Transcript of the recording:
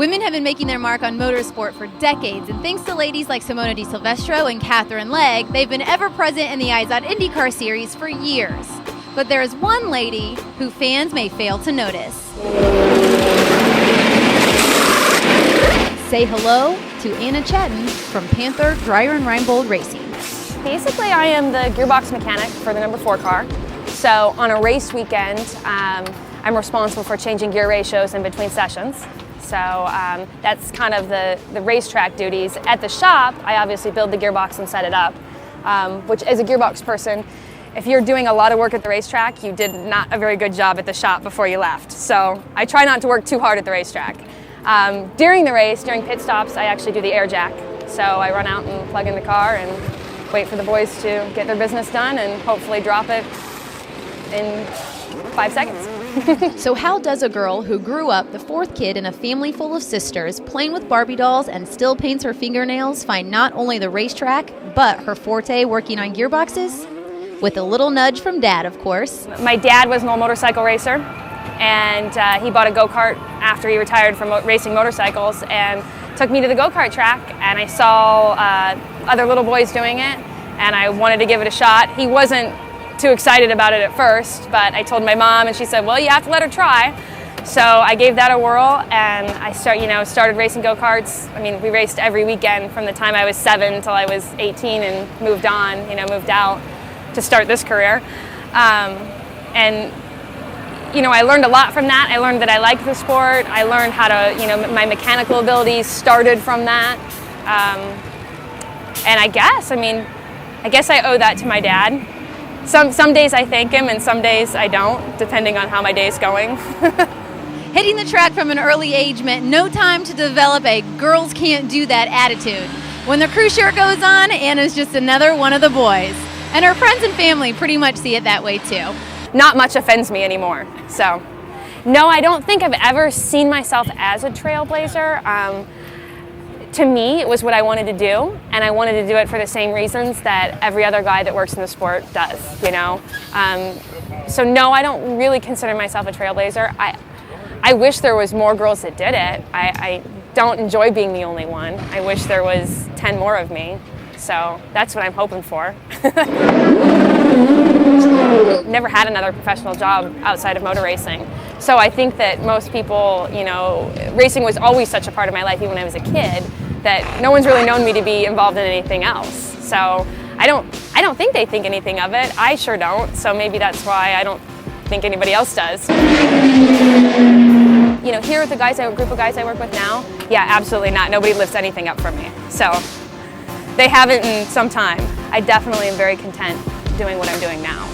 Women have been making their mark on motorsport for decades, and thanks to ladies like Simona Di Silvestro and Catherine Legg, they've been ever present in the IZOD IndyCar Series for years. But there is one lady who fans may fail to notice. Say hello to Anna Chatten from Panther Dreyer and Reinbold Racing. Basically, I am the gearbox mechanic for the number 4 car. So on a race weekend, I'm responsible for changing gear ratios in between sessions. So that's kind of the racetrack duties. At the shop, I obviously build the gearbox and set it up, which as a gearbox person, if you're doing a lot of work at the racetrack, you did not a very good job at the shop before you left. So I try not to work too hard at the racetrack. During the race, during pit stops, I actually do the air jack. So I run out and plug in the car and wait for the boys to get their business done and hopefully drop it in 5 seconds. So how does a girl who grew up the 4th kid in a family full of sisters, playing with Barbie dolls and still paints her fingernails, find not only the racetrack, but her forte working on gearboxes? With a little nudge from Dad, of course. My dad was an old motorcycle racer, and he bought a go-kart after he retired from racing motorcycles and took me to the go-kart track, and I saw other little boys doing it, and I wanted to give it a shot. He wasn't too excited about it at first, but I told my mom, and she said, well, you have to let her try. So I gave that a whirl, and I started racing go-karts. I mean, we raced every weekend from the time I was 7 until I was 18 and moved on, moved out to start this career. And I learned a lot from that. I learned that I liked the sport. I learned how to, my mechanical abilities started from that. And I guess I owe that to my dad. Some days I thank him and some days I don't, depending on how my day's going. Hitting the track from an early age meant no time to develop a girls can't do that attitude. When the crew shirt goes on, Anna's just another one of the boys. And her friends and family pretty much see it that way too. Not much offends me anymore. So, no, I don't think I've ever seen myself as a trailblazer. To me, it was what I wanted to do, and I wanted to do it for the same reasons that every other guy that works in the sport does, So no, I don't really consider myself a trailblazer. I wish there was more girls that did it. I don't enjoy being the only one. I wish there was 10 more of me. So that's what I'm hoping for. Never had another professional job outside of motor racing. So I think that most people, racing was always such a part of my life, even when I was a kid, that no one's really known me to be involved in anything else. So I don't think they think anything of it. I sure don't. So maybe that's why I don't think anybody else does. Here with the group of guys I work with now, yeah, absolutely not. Nobody lifts anything up from me. So they haven't in some time. I definitely am very content doing what I'm doing now.